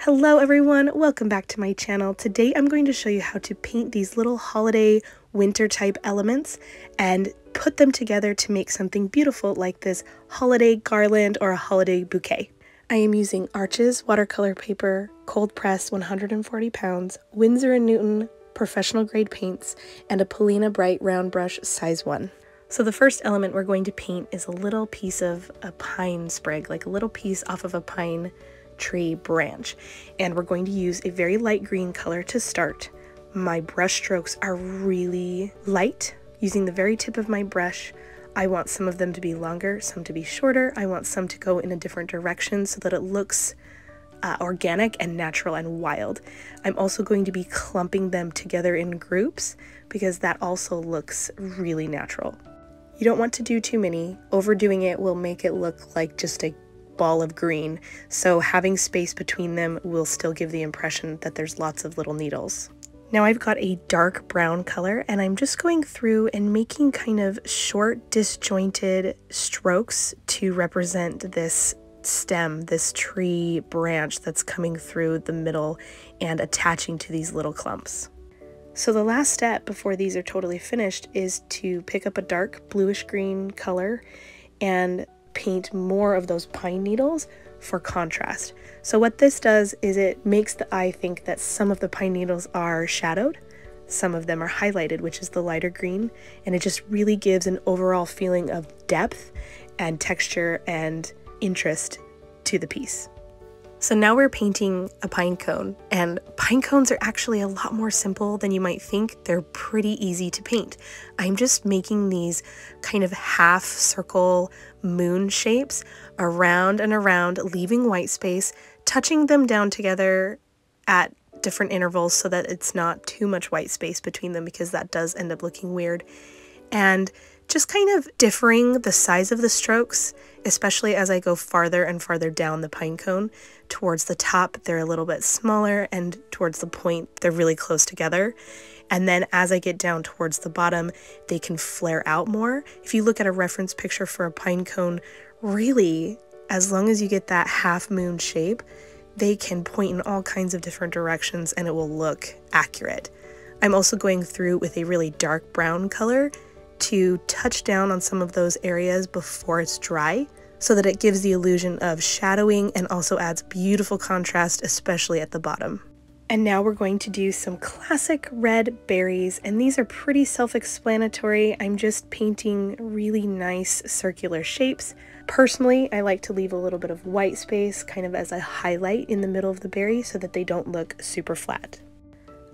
Hello everyone, welcome back to my channel. Today I'm going to show you how to paint these little holiday winter type elements and put them together to make something beautiful like this holiday garland or a holiday bouquet. I am using Arches watercolor paper, cold pressed 140 pounds, Winsor & Newton professional grade paints, and a Polina Bright round brush size 1. So the first element we're going to paint is a little piece of a pine sprig, like a little piece off of a pine tree branch, and we're going to use a very light green color to start. My brush strokes are really light. Using the very tip of my brush, I want some of them to be longer, some to be shorter. I want some to go in a different direction so that it looks organic and natural and wild. I'm also going to be clumping them together in groups because that also looks really natural. You don't want to do too many. Overdoing it will make it look like just a ball of green, so having space between them will still give the impression that there's lots of little needles. Now I've got a dark brown color and I'm just going through and making kind of short disjointed strokes to represent this stem, this tree branch that's coming through the middle and attaching to these little clumps. So the last step before these are totally finished is to pick up a dark bluish green color and paint more of those pine needles for contrast. So what this does is it makes the eye think that some of the pine needles are shadowed, some of them are highlighted, which is the lighter green, and it just really gives an overall feeling of depth and texture and interest to the piece. So now we're painting a pine cone, and pine cones are actually a lot more simple than you might think. They're pretty easy to paint. I'm just making these kind of half circle moon shapes around and around, leaving white space, touching them down together at different intervals so that it's not too much white space between them, because that does end up looking weird. And just kind of differing the size of the strokes, especially as I go farther and farther down the pine cone. Towards the top, they're a little bit smaller, and towards the point, they're really close together. And then as I get down towards the bottom, they can flare out more. If you look at a reference picture for a pine cone, really, as long as you get that half moon shape, they can point in all kinds of different directions and it will look accurate. I'm also going through with a really dark brown color to touch down on some of those areas before it's dry, so that it gives the illusion of shadowing and also adds beautiful contrast, especially at the bottom. And now we're going to do some classic red berries, and these are pretty self-explanatory. I'm just painting really nice circular shapes. Personally, I like to leave a little bit of white space kind of as a highlight in the middle of the berry so that they don't look super flat.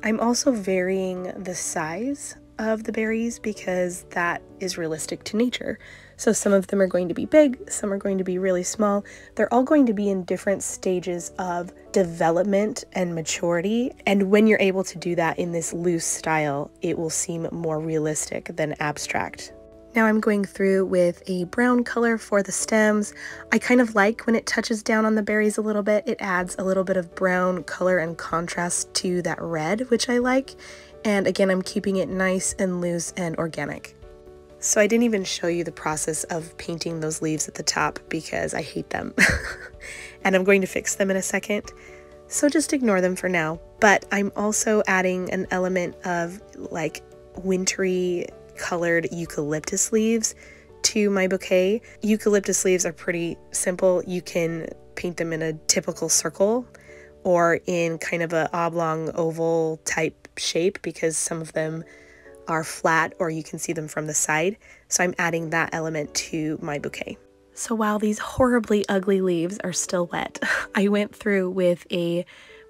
I'm also varying the size of the berries because that is realistic to nature. So some of them are going to be big, some are going to be really small. They're all going to be in different stages of development and maturity. And when you're able to do that in this loose style, it will seem more realistic than abstract. Now I'm going through with a brown color for the stems. I kind of like when it touches down on the berries a little bit. It adds a little bit of brown color and contrast to that red, which I like. And again, I'm keeping it nice and loose and organic. So I didn't even show you the process of painting those leaves at the top because I hate them. And I'm going to fix them in a second. So just ignore them for now. But I'm also adding an element of like wintry colored eucalyptus leaves to my bouquet. Eucalyptus leaves are pretty simple. You can paint them in a typical circle or in kind of a oblong oval type shape because some of them are flat or you can see them from the side. So I'm adding that element to my bouquet. So while these horribly ugly leaves are still wet, I went through with a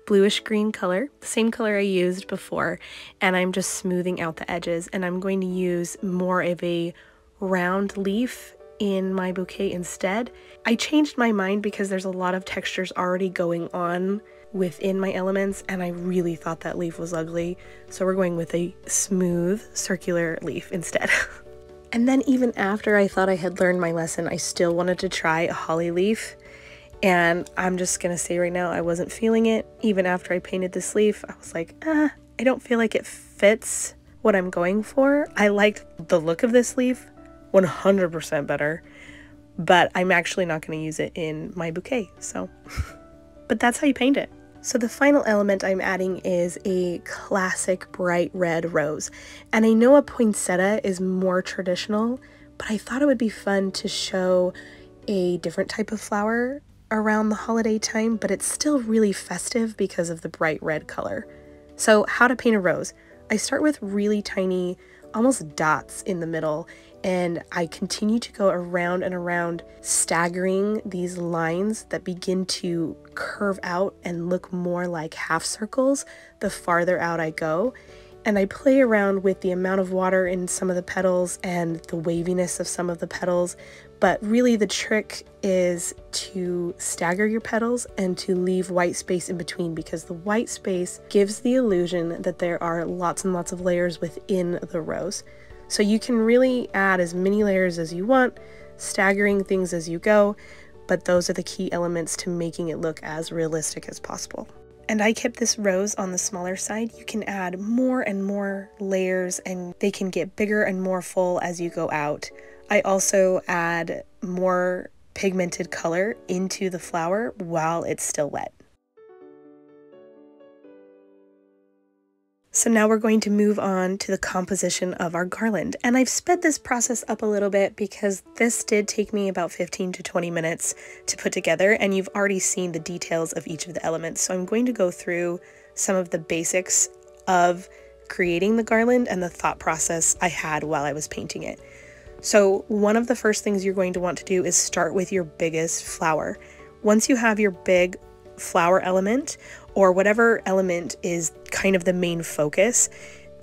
bluish green color, the same color I used before, and I'm just smoothing out the edges, and I'm going to use more of a round leaf in my bouquet instead. I changed my mind because there's a lot of textures already going on within my elements, and I really thought that leaf was ugly, so we're going with a smooth circular leaf instead. And then even after I thought I had learned my lesson, I still wanted to try a holly leaf, and I'm just gonna say right now I wasn't feeling it. Even after I painted this leaf, I was like, I don't feel like it fits what I'm going for. I liked the look of this leaf 100% better, but I'm actually not going to use it in my bouquet, so. But that's how you paint it. So the final element I'm adding is a classic bright red rose. And I know a poinsettia is more traditional, but I thought it would be fun to show a different type of flower around the holiday time, but it's still really festive because of the bright red color. So how to paint a rose. I start with really tiny, almost dots in the middle, and I continue to go around and around, staggering these lines that begin to curve out and look more like half circles the farther out I go. And I play around with the amount of water in some of the petals and the waviness of some of the petals, but really the trick is to stagger your petals and to leave white space in between, because the white space gives the illusion that there are lots and lots of layers within the rose. So you can really add as many layers as you want, staggering things as you go, but those are the key elements to making it look as realistic as possible. And I kept this rose on the smaller side. You can add more and more layers and they can get bigger and more full as you go out. I also add more pigmented color into the flower while it's still wet. So now we're going to move on to the composition of our garland. And I've sped this process up a little bit because this did take me about 15 to 20 minutes to put together, and you've already seen the details of each of the elements. So I'm going to go through some of the basics of creating the garland and the thought process I had while I was painting it. So one of the first things you're going to want to do is start with your biggest flower. Once you have your big flower element, or whatever element is kind of the main focus,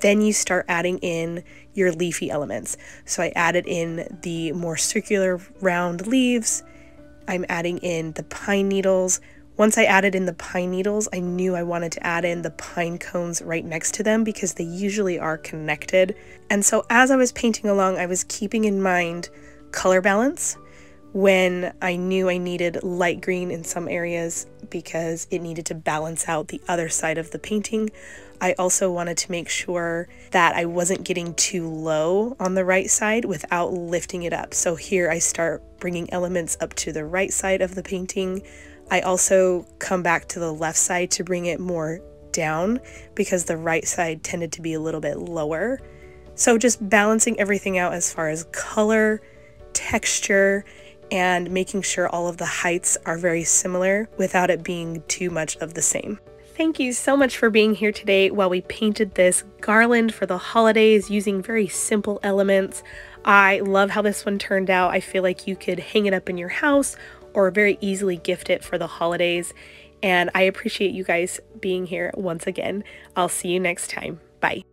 then you start adding in your leafy elements. So I added in the more circular round leaves. I'm adding in the pine needles. Once I added in the pine needles, I knew I wanted to add in the pine cones right next to them because they usually are connected. And so as I was painting along, I was keeping in mind color balance. When I knew I needed light green in some areas because it needed to balance out the other side of the painting, I also wanted to make sure that I wasn't getting too low on the right side without lifting it up. So here I start bringing elements up to the right side of the painting. I also come back to the left side to bring it more down because the right side tended to be a little bit lower. So just balancing everything out as far as color, texture, and making sure all of the heights are very similar without it being too much of the same. Thank you so much for being here today while we painted this garland for the holidays using very simple elements. I love how this one turned out. I feel like you could hang it up in your house or very easily gift it for the holidays. And I appreciate you guys being here once again. I'll see you next time. Bye.